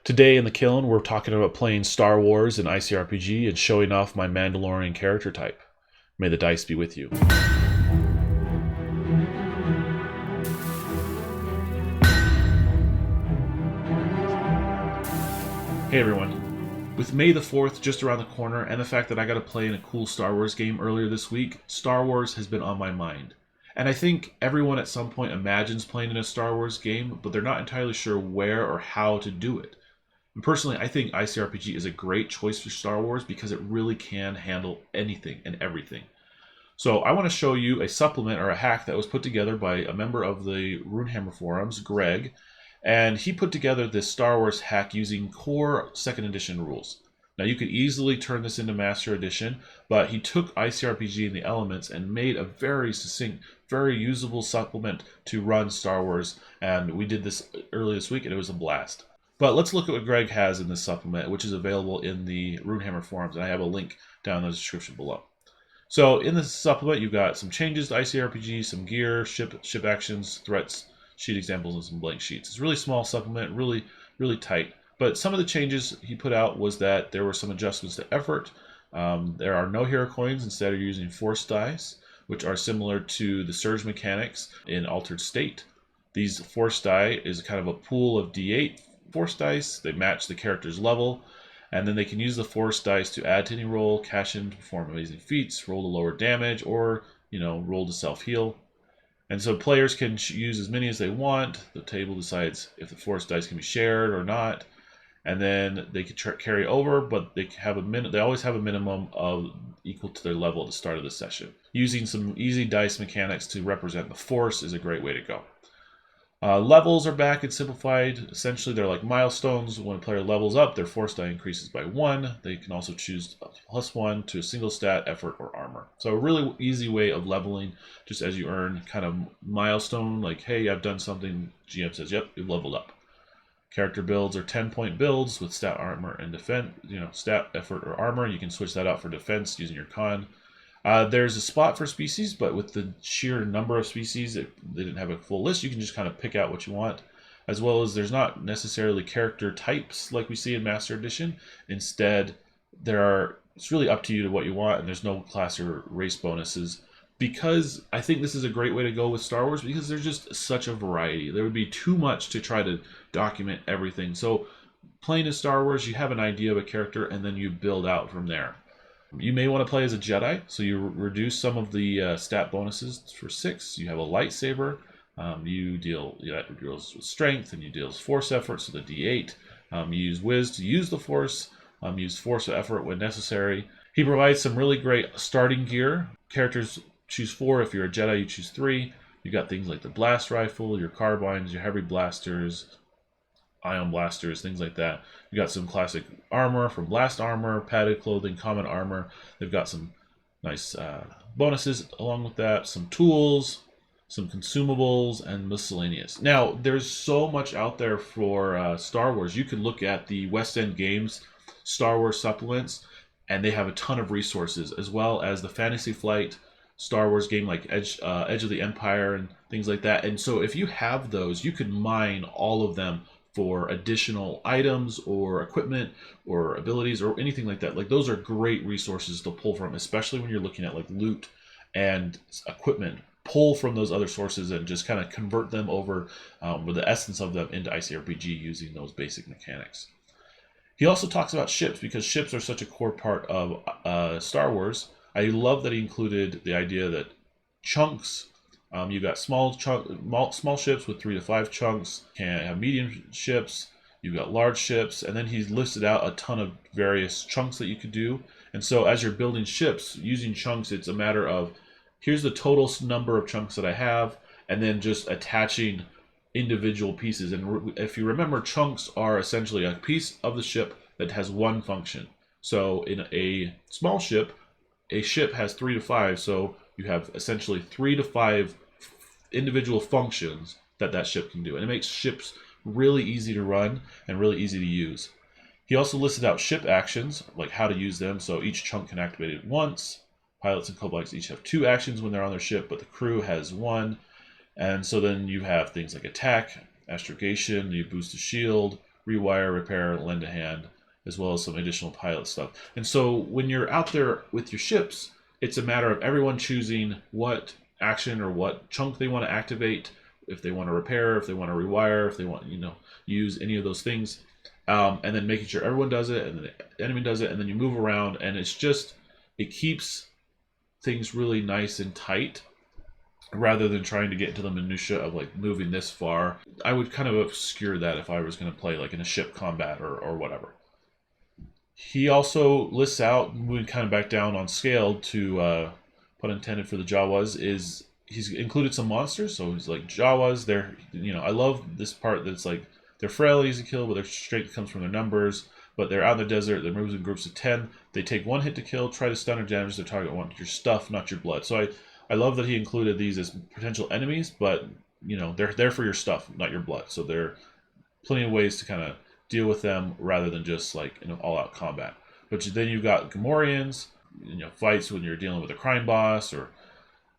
Today in the Kiln, we're talking about playing Star Wars in ICRPG and showing off my Mandalorian character type. May the dice be with you. Hey everyone. With May the 4th just around the corner and the fact that I got to play in a cool Star Wars game earlier this week, Star Wars has been on my mind. And I think everyone at some point imagines playing in a Star Wars game, but they're not entirely sure where or how to do it. And personally, I think ICRPG is a great choice for Star Wars because it really can handle anything and everything. So I want to show you a supplement or a hack that was put together by a member of the Runehammer Forums, Greg, and he put together this Star Wars hack using core 2nd edition rules. Now you could easily turn this into Master Edition, but he took ICRPG and the elements and made a very succinct, very usable supplement to run Star Wars, and we did this earlier this week and it was a blast. But let's look at what Greg has in this supplement, which is available in the Runehammer Forums, and I have a link down in the description below. So in this supplement, you've got some changes to ICRPG, some gear, ship actions, threats, sheet examples, and some blank sheets. It's a really small supplement, really tight. But some of the changes he put out was that there were some adjustments to effort. There are no hero coins. Instead, you're using force dice, which are similar to the surge mechanics in Altered State. These force die is kind of a pool of D8 force dice. They match the character's level, and then they can use the force dice to add to any roll, cash in to perform amazing feats, roll to lower damage, or roll to self-heal. And so players can use as many as they want. The table decides if the force dice can be shared or not, and then they can carry over, but they have they always have a minimum of equal to their level at the start of the session. Using some easy dice mechanics to represent the force is a great way to go. Levels are back and simplified. Essentially, they're like milestones. When a player levels up, their force die increases by 1. They can also choose +1 to a single stat, effort, or armor. So a really easy way of leveling, just as you earn kind of milestone, like, hey, I've done something. GM says, yep, you've leveled up. Character builds are 10-point builds with stat, armor, and defense. Stat, effort, or armor. You can switch that out for defense using your con. There's a spot for species, but with the sheer number of species, they didn't have a full list. You can just kind of pick out what you want, as well as there's not necessarily character types like we see in Master Edition. Instead, it's really up to you to what you want, and there's no class or race bonuses. Because I think this is a great way to go with Star Wars, because there's just such a variety. There would be too much to try to document everything. So playing as Star Wars, you have an idea of a character, and then you build out from there. You may want to play as a Jedi, so you reduce some of the stat bonuses for 6. You have a lightsaber. You deal with strength, and you deal with force effort, so the D8. You use Wiz to use the force. Use force or effort when necessary. He provides some really great starting gear. Characters choose 4. If you're a Jedi, you choose 3. You got things like the blast rifle, your carbines, your heavy blasters, ion blasters, things like that. You got some classic armor from blast armor, padded clothing, common armor. They've got some nice bonuses along with that, some tools, some consumables, and miscellaneous. Now, there's so much out there for Star Wars. You can look at the West End Games Star Wars supplements, and they have a ton of resources, as well as the Fantasy Flight Star Wars game like Edge of the Empire and things like that. And so if you have those, you could mine all of them for additional items or equipment or abilities or anything like that. Like, those are great resources to pull from, especially when you're looking at like loot and equipment. Pull from those other sources and just kind of convert them over with the essence of them into ICRPG using those basic mechanics. He also talks about ships, because ships are such a core part of Star Wars. I love that he included the idea that chunks. You've got small ships with 3 to 5 chunks. Can have medium ships. You've got large ships, and then he's listed out a ton of various chunks that you could do. And so as you're building ships using chunks, it's a matter of, here's the total number of chunks that I have, and then just attaching individual pieces. And if you remember, chunks are essentially a piece of the ship that has one function. So in a small ship, a ship has 3 to 5, so you have essentially 3 to 5 individual functions that ship can do. And it makes ships really easy to run and really easy to use. He also listed out ship actions, like how to use them. So each chunk can activate it once. Pilots and co-pilots each have 2 actions when they're on their ship, but the crew has 1. And so then you have things like attack, astrogation, you boost a shield, rewire, repair, lend a hand, as well as some additional pilot stuff. And so when you're out there with your ships, it's a matter of everyone choosing what action or what chunk they want to activate, if they want to repair, if they want to rewire, if they want, use any of those things, and then making sure everyone does it, and then the enemy does it, and then you move around, and it keeps things really nice and tight, rather than trying to get into the minutia of like moving this far. I would kind of obscure that if I was going to play like in a ship combat or whatever. He also lists out, moving kind of back down on scale to pun intended for the Jawas, is he's included some monsters. So he's like Jawas, they're, I love this part that's like they're frail, easy to kill, but their strength comes from their numbers. But they're out in the desert, they're moves in groups of 10. They take 1 hit to kill, try to stun or damage their target. Want your stuff, not your blood. So I love that he included these as potential enemies, but they're there for your stuff, not your blood. So there are plenty of ways to kind of deal with them rather than just like all-out combat. But then you've got Gamorreans, fights when you're dealing with a crime boss or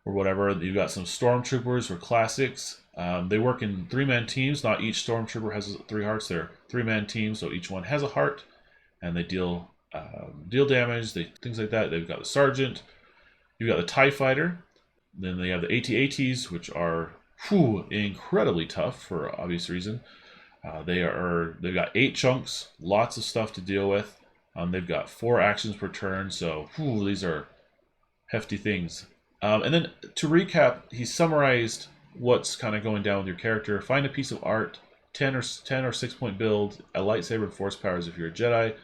whatever. You've got some stormtroopers or classics. They work in 3-man teams. Not each stormtrooper has 3 hearts. They're 3-man teams, so each one has a heart, and they deal damage, things like that. They've got the sergeant. You've got the TIE fighter. Then they have the AT-ATs, which are incredibly tough for obvious reason. They've got 8 chunks, lots of stuff to deal with. They've got 4 actions per turn, so these are hefty things. And then to recap, he summarized what's kind of going down with your character. Find a piece of art, 10 or 6-point build, a lightsaber and force powers if you're a Jedi.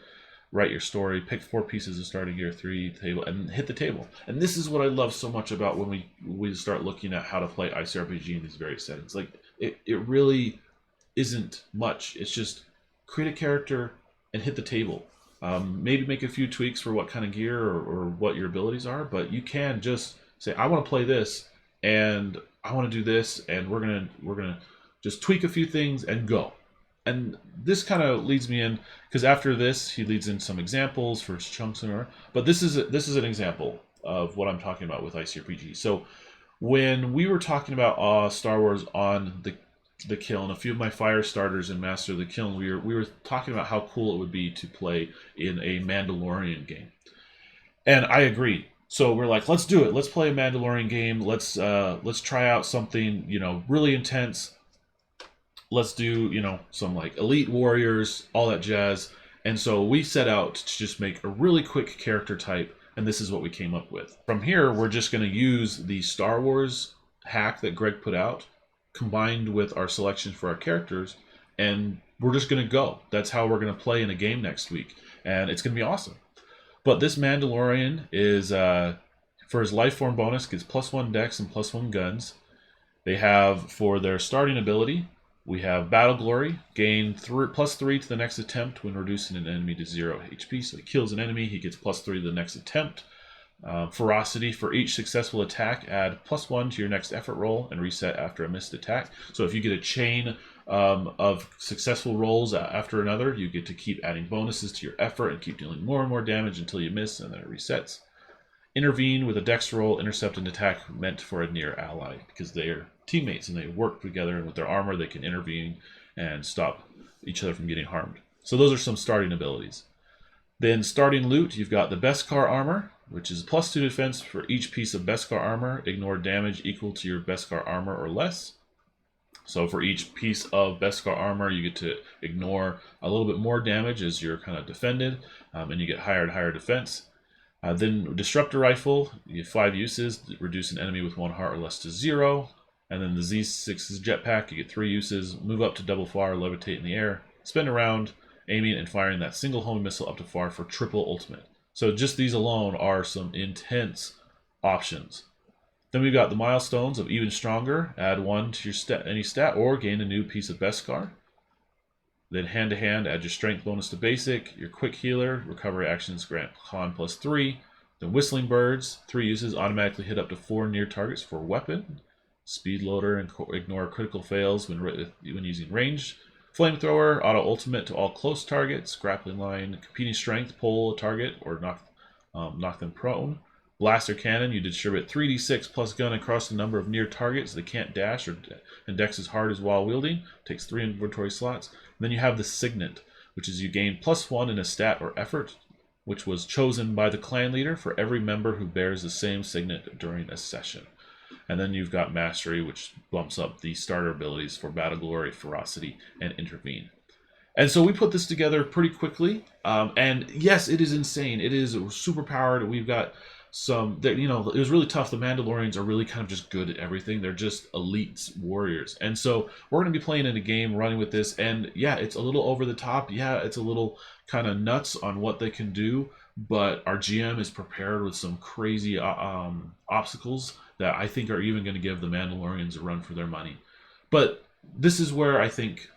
Write your story, pick 4 pieces of starting gear, 3 table, and hit the table. And this is what I love so much about when we start looking at how to play ICRPG in these various settings. Like it really isn't much. It's just create a character and hit the table. Maybe make a few tweaks for what kind of gear or what your abilities are, but you can just say, I want to play this, and I want to do this, and we're gonna just tweak a few things and go. And this kind of leads me in, because after this he leads in some examples for chunks and whatever. But this is an example of what I'm talking about with ICRPG. So when we were talking about Star Wars on the Kiln, a few of my fire starters in Master of the Kiln, we were talking about how cool it would be to play in a Mandalorian game, and I agreed. So we're like, let's do it. Let's play a Mandalorian game. Let's try out something really intense. Let's do some like elite warriors, all that jazz. And so we set out to just make a really quick character type, and this is what we came up with. From here, we're just going to use the Star Wars hack that Greg put out, combined with our selections for our characters, and we're just going to go. That's how we're going to play in a game next week, and it's going to be awesome. But this Mandalorian is, for his life form bonus, gets +1 dex and +1 guns. They have, for their starting ability, we have Battle Glory, gain +3 to the next attempt when reducing an enemy to 0 HP. So he kills an enemy, he gets +3 to the next attempt. Ferocity, for each successful attack, add +1 to your next effort roll and reset after a missed attack. So if you get a chain of successful rolls after another, you get to keep adding bonuses to your effort and keep dealing more and more damage until you miss, and then it resets. Intervene, with a dex roll, intercept an attack meant for a near ally, because they are teammates and they work together, and with their armor they can intervene and stop each other from getting harmed. So those are some starting abilities. Then starting loot, you've got the Beskar armor, which is +2 defense for each piece of Beskar armor. Ignore damage equal to your Beskar armor or less. So for each piece of Beskar armor, you get to ignore a little bit more damage as you're kind of defended, and you get higher and higher defense. Then Disruptor Rifle, you have 5 uses, reduce an enemy with 1 heart or less to 0. And then the Z6's Jetpack, you get 3 uses, move up to double fire, levitate in the air, spin around, aiming and firing that single homing missile up to far for triple ultimate. So just these alone are some intense options. Then we've got the milestones of Even Stronger, add 1 to your any stat, or gain a new piece of Beskar. Then hand to hand, add your strength bonus to basic, your quick healer, recovery actions grant con +3. Then Whistling Birds, 3 uses, automatically hit up to 4 near targets for weapon. Speed loader, and ignore critical fails when using range. Flamethrower, auto ultimate to all close targets. Grappling line, competing strength, pull a target or knock them prone. Blaster Cannon, you distribute 3d6 plus gun across the number of near targets that can't dash or index as hard as while wielding. Takes 3 inventory slots. And then you have the Signet, which is you gain +1 in a stat or effort, which was chosen by the clan leader for every member who bears the same signet during a session. And then you've got Mastery, which bumps up the starter abilities for Battle Glory, Ferocity, and Intervene. And so we put this together pretty quickly. And yes, it is insane. It is super powered. We've got some, you know, it was really tough. The Mandalorians are really kind of just good at everything. They're just elite warriors. And so we're going to be playing in a game running with this. And yeah, it's a little over the top. Yeah, it's a little kind of nuts on what they can do. But our GM is prepared with some crazy obstacles that I think are even going to give the Mandalorians a run for their money. But this is where I think,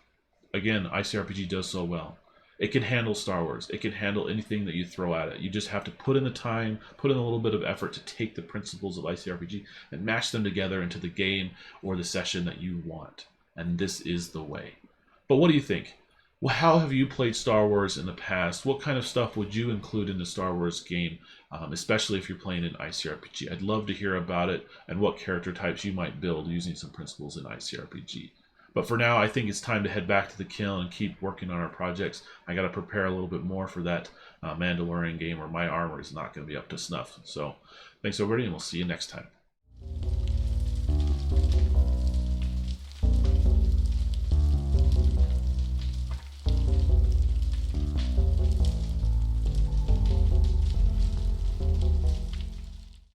again, ICRPG does so well. It can handle Star Wars. It can handle anything that you throw at it. You just have to put in the time, put in a little bit of effort to take the principles of ICRPG and mash them together into the game or the session that you want. And this is the way. But what do you think? Well, how have you played Star Wars in the past? What kind of stuff would you include in the Star Wars game, especially if you're playing in ICRPG? I'd love to hear about it and what character types you might build using some principles in ICRPG. But for now, I think it's time to head back to the kiln and keep working on our projects. I got to prepare a little bit more for that Mandalorian game, or my armor is not going to be up to snuff. So thanks everybody, and we'll see you next time.